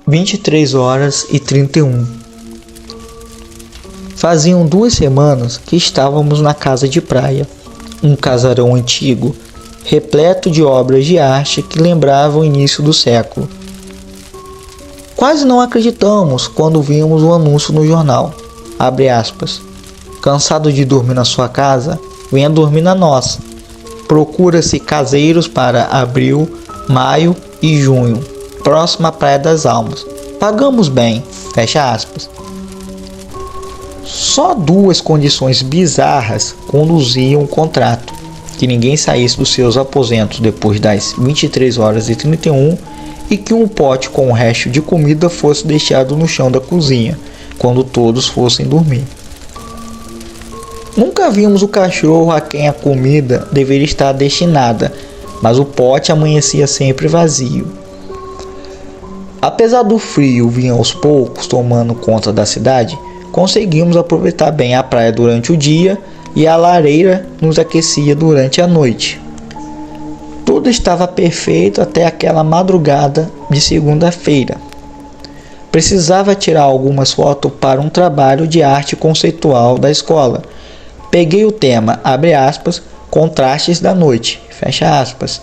23h31. Faziam 2 semanas que estávamos na casa de praia, um casarão antigo, repleto de obras de arte que lembravam o início do século. Quase não acreditamos quando vimos o anúncio no jornal. Abre aspas. Cansado de dormir na sua casa? Venha dormir na nossa. Procura-se caseiros para abril, maio e junho. Próxima à Praia das Almas. Pagamos bem. Fecha aspas. Só 2 condições bizarras conduziam o contrato: que ninguém saísse dos seus aposentos depois das 23h31 e que um pote com o resto de comida fosse deixado no chão da cozinha quando todos fossem dormir. Nunca vimos o cachorro a quem a comida deveria estar destinada, mas o pote amanhecia sempre vazio. Apesar do frio vir aos poucos tomando conta da cidade, conseguimos aproveitar bem a praia durante o dia e a lareira nos aquecia durante a noite. Tudo estava perfeito até aquela madrugada de segunda-feira. Precisava tirar algumas fotos para um trabalho de arte conceitual da escola. Peguei o tema, abre aspas, contrastes da noite, fecha aspas,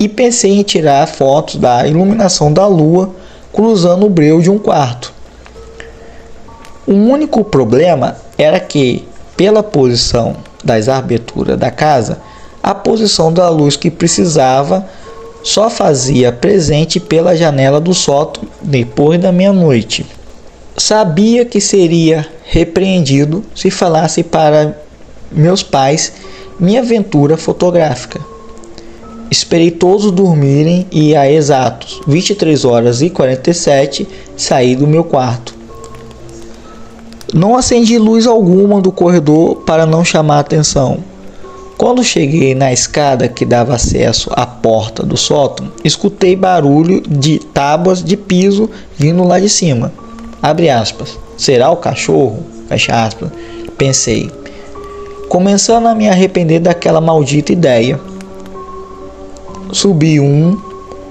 e pensei em tirar fotos da iluminação da lua cruzando o breu de um quarto. O único problema era que, pela posição das aberturas da casa, a posição da luz que precisava só fazia presente pela janela do sótão depois da meia-noite. Sabia que seria repreendido se falasse para meus pais minha aventura fotográfica. Esperei todos dormirem e a exatos 23h47 saí do meu quarto. Não acendi luz alguma do corredor para não chamar atenção. Quando cheguei na escada que dava acesso à porta do sótão, escutei barulho de tábuas de piso vindo lá de cima. Abre aspas. Será o cachorro? Fecha aspas. Pensei, começando a me arrepender daquela maldita ideia. Subi 1,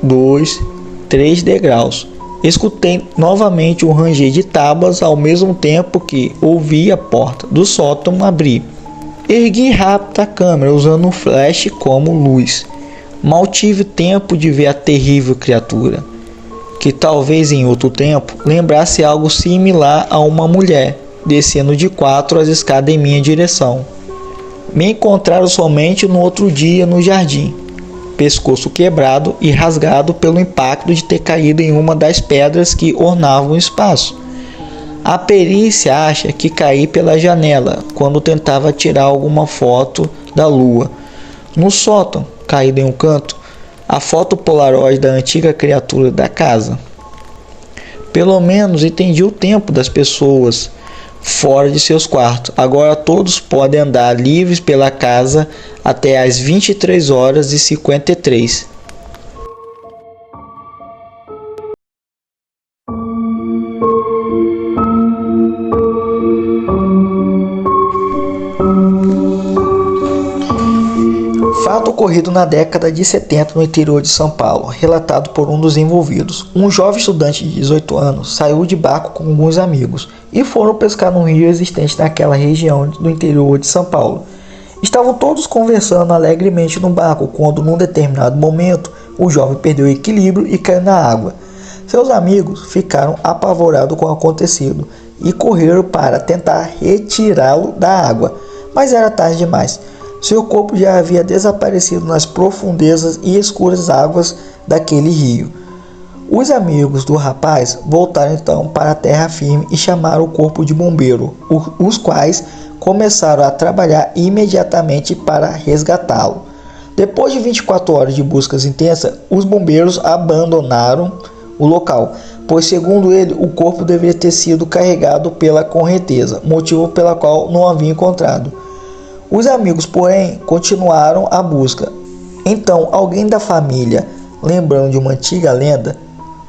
2, 3 degraus. Escutei novamente o ranger de tábuas ao mesmo tempo que ouvi a porta do sótão abrir. Ergui rápido a câmera usando um flash como luz. Mal tive tempo de ver a terrível criatura, que talvez em outro tempo lembrasse algo similar a uma mulher, descendo de 4 as escadas em minha direção. Me encontraram somente no outro dia no jardim, pescoço quebrado e rasgado pelo impacto de ter caído em uma das pedras que ornavam o espaço. A perícia acha que caí pela janela quando tentava tirar alguma foto da lua. No sótão, caído em um canto, a foto polaroid da antiga criatura da casa. Pelo menos entendi o tempo das pessoas fora de seus quartos. Agora todos podem andar livres pela casa até às 23h53. Fato ocorrido na década de 70 no interior de São Paulo, relatado por um dos envolvidos. Um jovem estudante de 18 anos saiu de barco com alguns amigos e foram pescar num rio existente naquela região do interior de São Paulo. Estavam todos conversando alegremente no barco quando, num determinado momento, o jovem perdeu o equilíbrio e caiu na água. Seus amigos ficaram apavorados com o acontecido e correram para tentar retirá-lo da água, mas era tarde demais. Seu corpo já havia desaparecido nas profundezas e escuras águas daquele rio. Os amigos do rapaz voltaram então para a terra firme e chamaram o corpo de bombeiro, os quais começaram a trabalhar imediatamente para resgatá-lo. Depois de 24 horas de buscas intensas, os bombeiros abandonaram o local, pois segundo ele, o corpo deveria ter sido carregado pela correnteza, motivo pela qual não havia encontrado. Os amigos, porém, continuaram a busca. Então, alguém da família, lembrando de uma antiga lenda,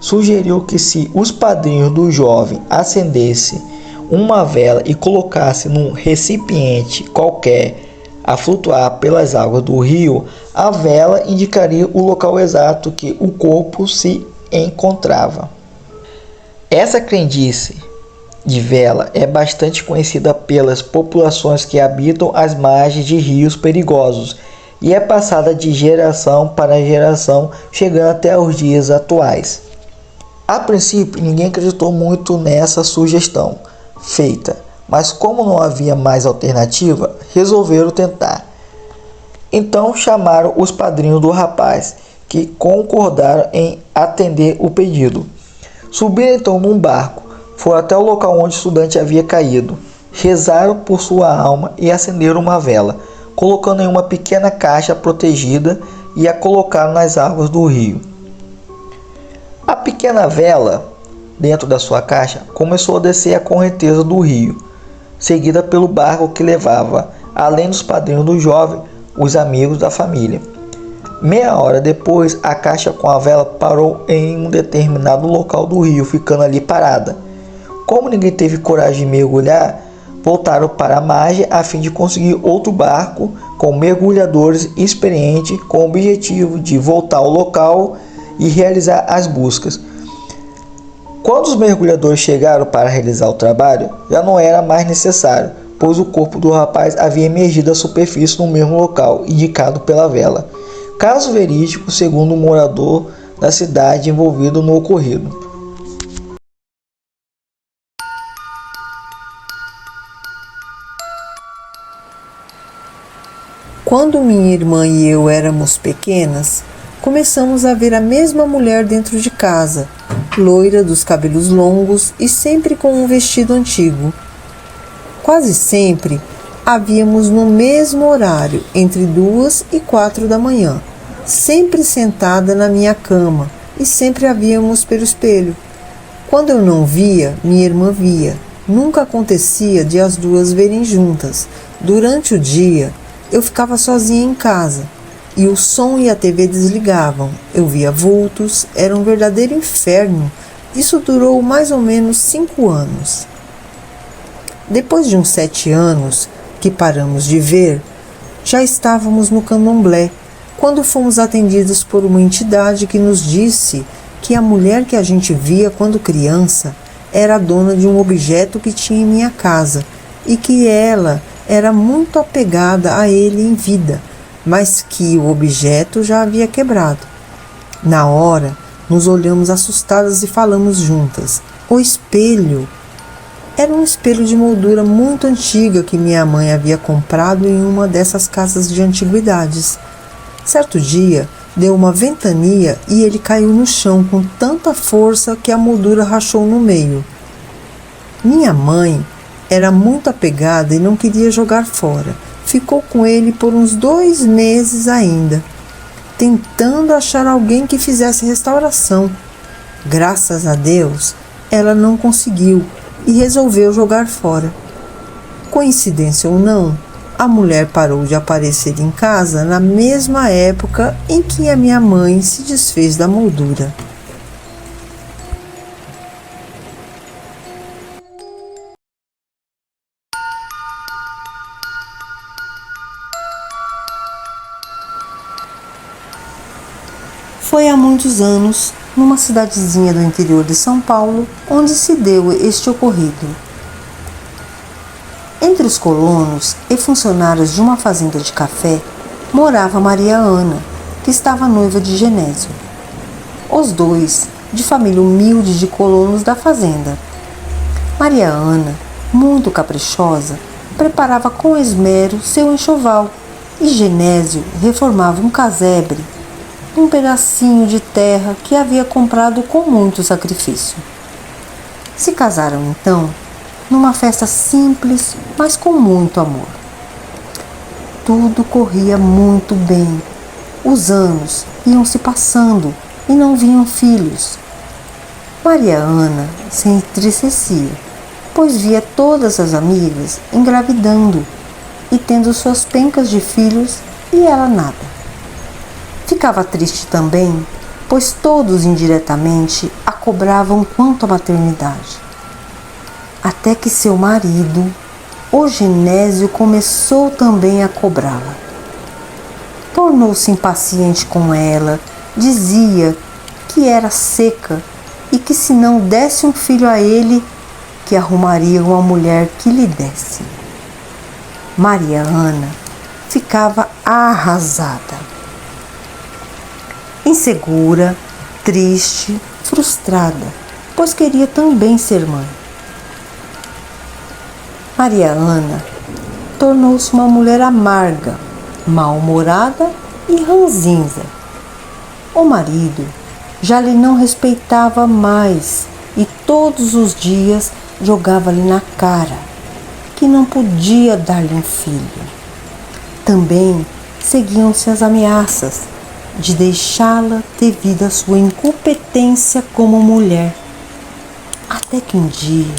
sugeriu que se os padrinhos do jovem acendessem uma vela e colocassem num recipiente qualquer a flutuar pelas águas do rio, a vela indicaria o local exato que o corpo se encontrava. Essa crendice de vela é bastante conhecida pelas populações que habitam as margens de rios perigosos e é passada de geração para geração, chegando até os dias atuais. A princípio, ninguém acreditou muito nessa sugestão feita, mas como não havia mais alternativa, resolveram tentar. Então chamaram os padrinhos do rapaz, que concordaram em atender o pedido. Subiram então num barco, foram até o local onde o estudante havia caído, rezaram por sua alma e acenderam uma vela, colocando em uma pequena caixa protegida e a colocaram nas águas do rio. A pequena vela, dentro da sua caixa, começou a descer a correnteza do rio, seguida pelo barco que levava, além dos padrinhos do jovem, os amigos da família. Meia hora depois, a caixa com a vela parou em um determinado local do rio, ficando ali parada. Como ninguém teve coragem de mergulhar, voltaram para a margem a fim de conseguir outro barco com mergulhadores experientes com o objetivo de voltar ao local e realizar as buscas. Quando os mergulhadores chegaram para realizar o trabalho, já não era mais necessário, pois o corpo do rapaz havia emergido à superfície no mesmo local indicado pela vela. Caso verídico, segundo um morador da cidade envolvido no ocorrido. Quando minha irmã e eu éramos pequenas, começamos a ver a mesma mulher dentro de casa, loira, dos cabelos longos e sempre com um vestido antigo. Quase sempre a víamos no mesmo horário, entre 2 e 4 da manhã, sempre sentada na minha cama, e sempre a víamos pelo espelho. Quando eu não via, minha irmã via. Nunca acontecia de as duas verem juntas. Durante o dia, eu ficava sozinha em casa e o som e a TV desligavam. Eu via vultos, era um verdadeiro inferno. Isso durou mais ou menos 5 anos. Depois de uns 7 anos que paramos de ver, já estávamos no candomblé, quando fomos atendidos por uma entidade que nos disse que a mulher que a gente via quando criança era a dona de um objeto que tinha em minha casa e que ela era muito apegada a ele em vida, mas que o objeto já havia quebrado. Na hora, nos olhamos assustadas e falamos juntas: o espelho! Era um espelho de moldura muito antiga que minha mãe havia comprado em uma dessas casas de antiguidades. Certo dia, deu uma ventania e ele caiu no chão com tanta força que a moldura rachou no meio. Minha mãe era muito apegada e não queria jogar fora. Ficou com ele por uns 2 meses ainda, tentando achar alguém que fizesse restauração. Graças a Deus, ela não conseguiu e resolveu jogar fora. Coincidência ou não, a mulher parou de aparecer em casa na mesma época em que a minha mãe se desfez da moldura. Foi há muitos anos, numa cidadezinha do interior de São Paulo, onde se deu este ocorrido. Entre os colonos e funcionários de uma fazenda de café, morava Maria Ana, que estava noiva de Genésio. Os dois, de família humilde de colonos da fazenda. Maria Ana, muito caprichosa, preparava com esmero seu enxoval e Genésio reformava um casebre, um pedacinho de terra que havia comprado com muito sacrifício. Se casaram então numa festa simples, mas com muito amor. Tudo corria muito bem. Os anos iam se passando e não vinham filhos. Maria Ana se entristecia, pois via todas as amigas engravidando e tendo suas pencas de filhos e ela nada. Ficava triste também, pois todos indiretamente a cobravam quanto à maternidade. Até que seu marido, o Genésio, começou também a cobrá-la. Tornou-se impaciente com ela, dizia que era seca e que se não desse um filho a ele, que arrumaria uma mulher que lhe desse. Maria Ana ficava arrasada, insegura, triste, frustrada, pois queria também ser mãe. Maria Ana tornou-se uma mulher amarga, mal-humorada e ranzinza. O marido já lhe não respeitava mais e todos os dias jogava-lhe na cara que não podia dar-lhe um filho. Também seguiam-se as ameaças de deixá-la devido à sua incompetência como mulher. Até que um dia,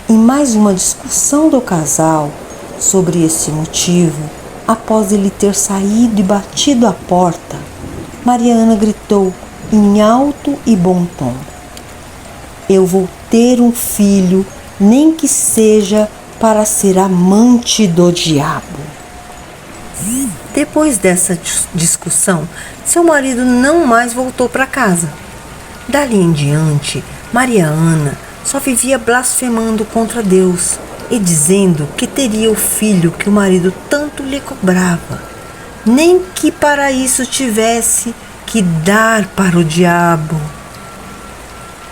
em mais uma discussão do casal sobre esse motivo, após ele ter saído e batido a porta, Maria Ana gritou em alto e bom tom: "Eu vou ter um filho, nem que seja para ser amante do diabo." Depois dessa discussão, seu marido não mais voltou para casa. Dali em diante, Maria Ana só vivia blasfemando contra Deus e dizendo que teria o filho que o marido tanto lhe cobrava, nem que para isso tivesse que dar para o diabo.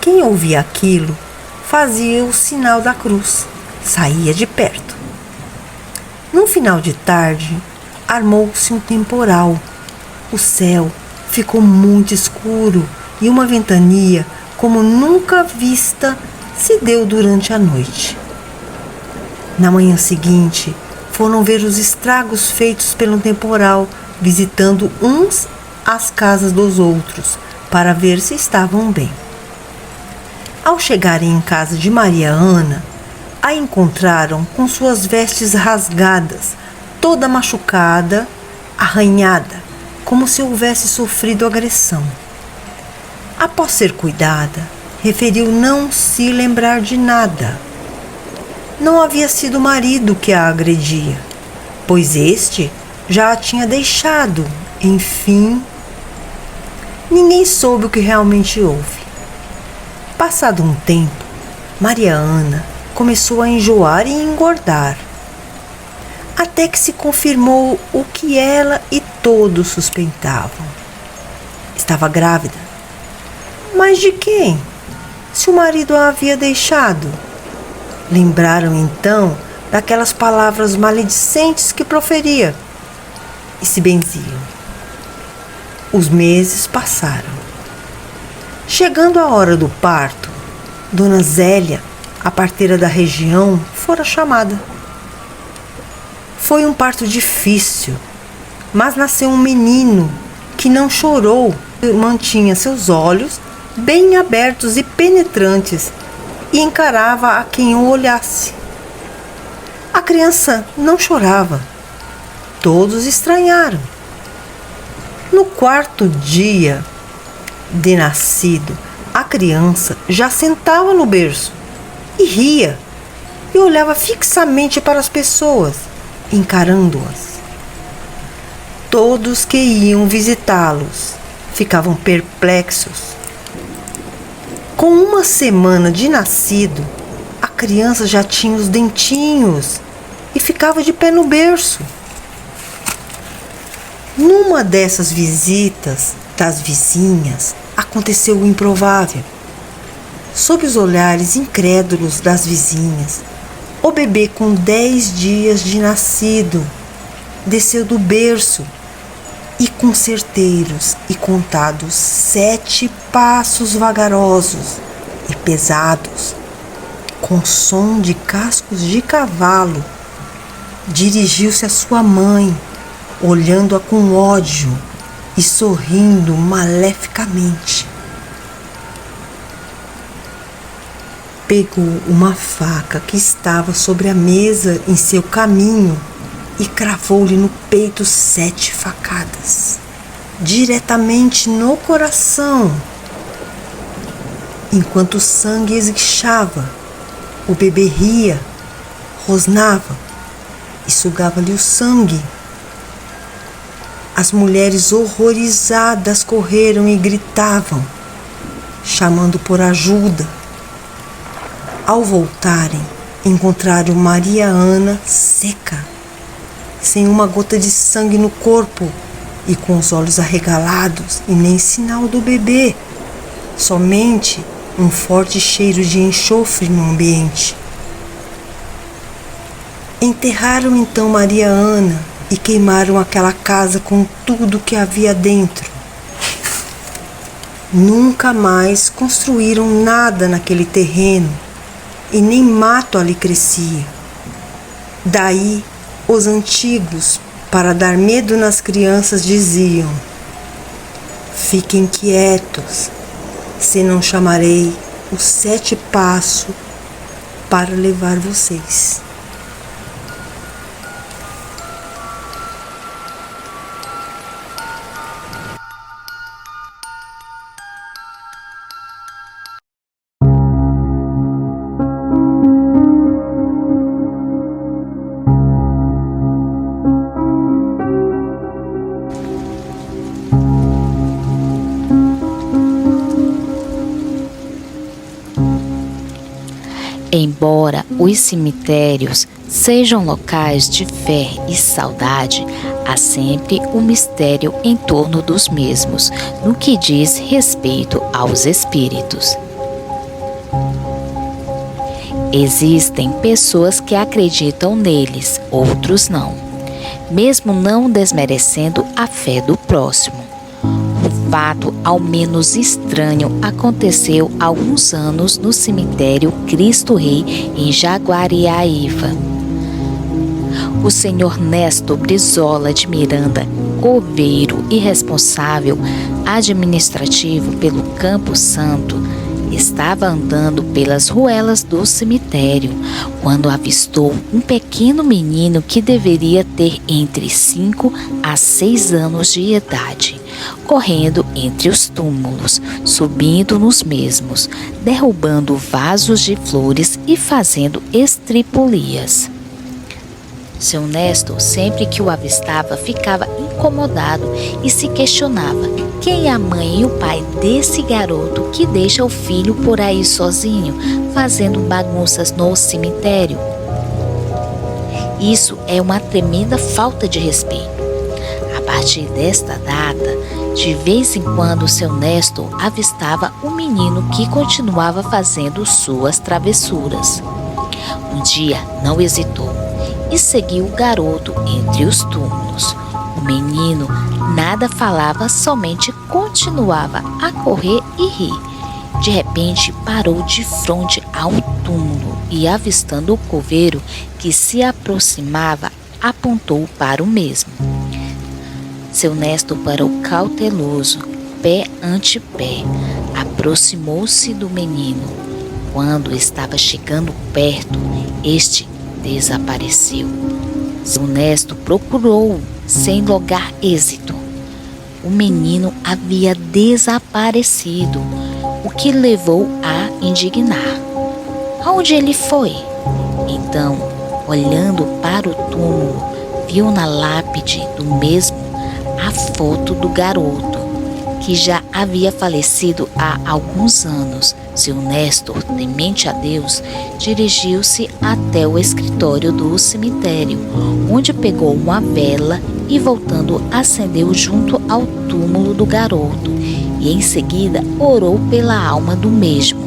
Quem ouvia aquilo fazia o sinal da cruz, saía de perto. No final de tarde, armou-se um temporal. O céu ficou muito escuro e uma ventania como nunca vista se deu durante a noite. Na manhã seguinte, foram ver os estragos feitos pelo temporal, visitando uns as casas dos outros para ver se estavam bem. Ao chegarem em casa de Maria Ana, a encontraram com suas vestes rasgadas, toda machucada, arranhada, como se houvesse sofrido agressão. Após ser cuidada, referiu não se lembrar de nada. Não havia sido o marido que a agredia, pois este já a tinha deixado. Enfim, ninguém soube o que realmente houve. Passado um tempo, Maria Ana começou a enjoar e engordar, até que se confirmou o que ela e todos suspeitavam. Estava grávida. Mas de quem? Se o marido a havia deixado. Lembraram então daquelas palavras maledicentes que proferia e se benziam. Os meses passaram. Chegando a hora do parto, Dona Zélia, a parteira da região, fora chamada. Foi um parto difícil, mas nasceu um menino que não chorou, mantinha seus olhos bem abertos e penetrantes e encarava a quem o olhasse. A criança não chorava. Todos estranharam. No quarto dia de nascido, a criança já sentava no berço e ria e olhava fixamente para as pessoas, encarando-as. Todos que iam visitá-los ficavam perplexos. Com uma semana de nascido, a criança já tinha os dentinhos e ficava de pé no berço. Numa dessas visitas das vizinhas, aconteceu o improvável. Sob os olhares incrédulos das vizinhas, o bebê com 10 dias de nascido desceu do berço e com certeiros e contados 7 passos vagarosos e pesados, com som de cascos de cavalo, dirigiu-se à sua mãe, olhando-a com ódio e sorrindo maleficamente. Pegou uma faca que estava sobre a mesa em seu caminho e cravou-lhe no peito 7 facadas, diretamente no coração. Enquanto o sangue esguichava, o bebê ria, rosnava e sugava-lhe o sangue. As mulheres horrorizadas correram e gritavam. chamando por ajuda. Ao voltarem, encontraram Maria Ana seca, sem uma gota de sangue no corpo e com os olhos arregalados e nem sinal do bebê, somente um forte cheiro de enxofre no ambiente. Enterraram então Maria Ana e queimaram aquela casa com tudo que havia dentro. Nunca mais construíram nada naquele terreno e nem mato ali crescia. Daí, os antigos, para dar medo nas crianças, diziam: fiquem quietos, senão chamarei os 7 passos para levar vocês. Embora os cemitérios sejam locais de fé e saudade, há sempre um mistério em torno dos mesmos, no que diz respeito aos espíritos. Existem pessoas que acreditam neles, outros não, mesmo não desmerecendo a fé do próximo. Um fato ao menos estranho aconteceu há alguns anos no cemitério Cristo Rei, em Jaguariaíva. O senhor Néstor Brizola de Miranda, coveiro e responsável administrativo pelo Campo Santo, estava andando pelas ruelas do cemitério quando avistou um pequeno menino que deveria ter entre 5 a 6 anos de idade, correndo entre os túmulos, subindo nos mesmos, derrubando vasos de flores e fazendo estripulias. Seu Néstor, sempre que o avistava, ficava incomodado e se questionava: quem é a mãe e o pai desse garoto que deixa o filho por aí sozinho, fazendo bagunças no cemitério? Isso é uma tremenda falta de respeito. A partir desta data, de vez em quando, seu Néstor avistava um menino que continuava fazendo suas travessuras. Um dia não hesitou e seguiu o garoto entre os túmulos. O menino nada falava, somente continuava a correr e rir. De repente parou de frente ao túmulo e, avistando o coveiro que se aproximava, apontou para o mesmo. Seu Néstor parou cauteloso, pé ante pé, aproximou-se do menino. Quando estava chegando perto, este desapareceu. Seu Néstor procurou-o sem lograr êxito. O menino havia desaparecido, o que levou a indignar. Aonde ele foi? Então, olhando para o túmulo, viu na lápide do mesmo a foto do garoto, que já havia falecido há alguns anos. Seu Néstor, temente a Deus, dirigiu-se até o escritório do cemitério, onde pegou uma vela e, voltando, acendeu junto ao túmulo do garoto e, em seguida, orou pela alma do mesmo.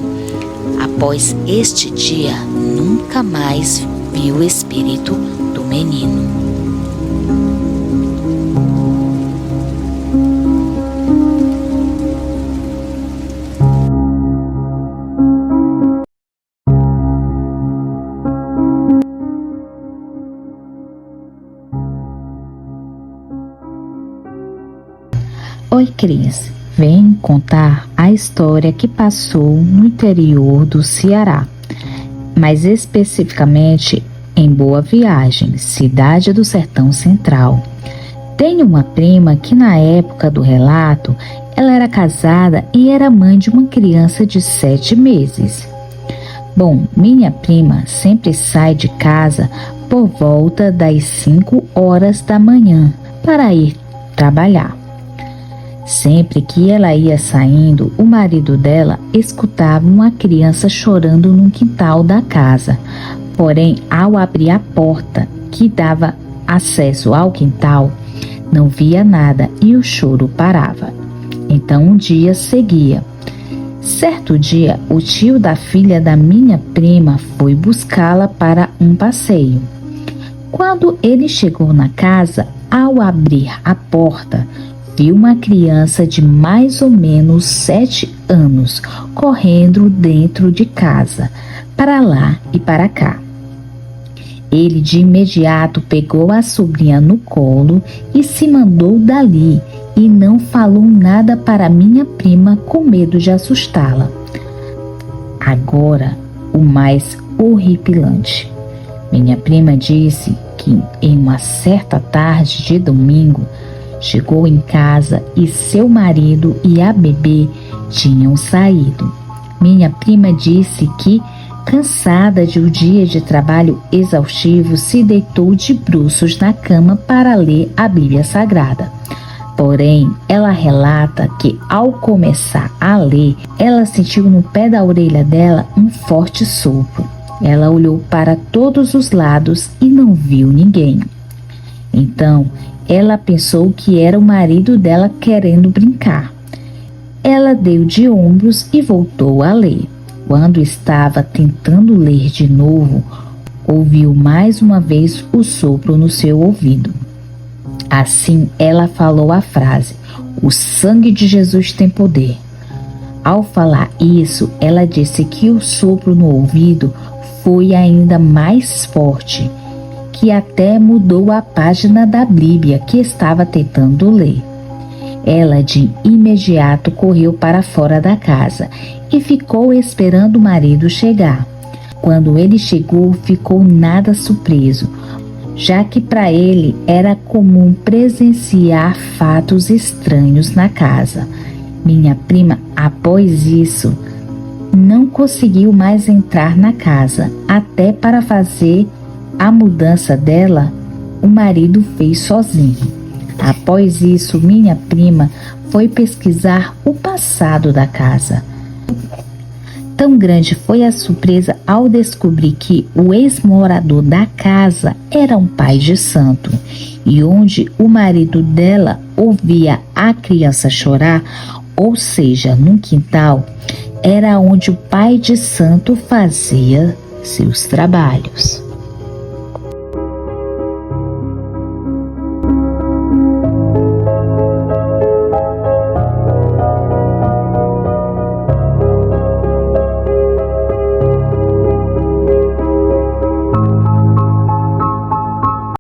Após este dia, nunca mais viu o espírito do menino. Oi, Cris. Venho contar a história que passou no interior do Ceará, mais especificamente em Boa Viagem, cidade do Sertão Central. Tenho uma prima que, na época do relato, ela era casada e era mãe de uma criança de 7 meses. Bom, minha prima sempre sai de casa por volta das 5 horas da manhã para ir trabalhar. Sempre que ela ia saindo, o marido dela escutava uma criança chorando no quintal da casa. Porém, ao abrir a porta que dava acesso ao quintal, não via nada e o choro parava. Então um dia seguia. Certo dia, o tio da filha da minha prima foi buscá-la para um passeio. Quando ele chegou na casa, ao abrir a porta, viu uma criança de mais ou menos 7 anos correndo dentro de casa, para lá e para cá. Ele de imediato pegou a sobrinha no colo e se mandou dali e não falou nada para minha prima com medo de assustá-la. Agora, o mais horripilante. Minha prima disse que em uma certa tarde de domingo, chegou em casa e seu marido e a bebê tinham saído. Minha prima disse que, cansada de um dia de trabalho exaustivo, se deitou de bruços na cama para ler a Bíblia Sagrada. Porém, ela relata que, ao começar a ler, ela sentiu no pé da orelha dela um forte sopro. Ela olhou para todos os lados e não viu ninguém. Então, ela pensou que era o marido dela querendo brincar. Ela deu de ombros e voltou a ler. Quando estava tentando ler de novo, ouviu mais uma vez o sopro no seu ouvido. Assim, ela falou a frase: "O sangue de Jesus tem poder". Ao falar isso, ela disse que o sopro no ouvido foi ainda mais forte, que até mudou a página da Bíblia que estava tentando ler. Ela de imediato correu para fora da casa e ficou esperando o marido chegar. Quando ele chegou, ficou nada surpreso, já que para ele era comum presenciar fatos estranhos na casa. Minha prima, após isso, não conseguiu mais entrar na casa. Até para fazer a mudança dela, o marido fez sozinho. Após isso, minha prima foi pesquisar o passado da casa. Tão grande foi a surpresa ao descobrir que o ex-morador da casa era um pai de santo, e onde o marido dela ouvia a criança chorar, ou seja, no quintal, era onde o pai de santo fazia seus trabalhos.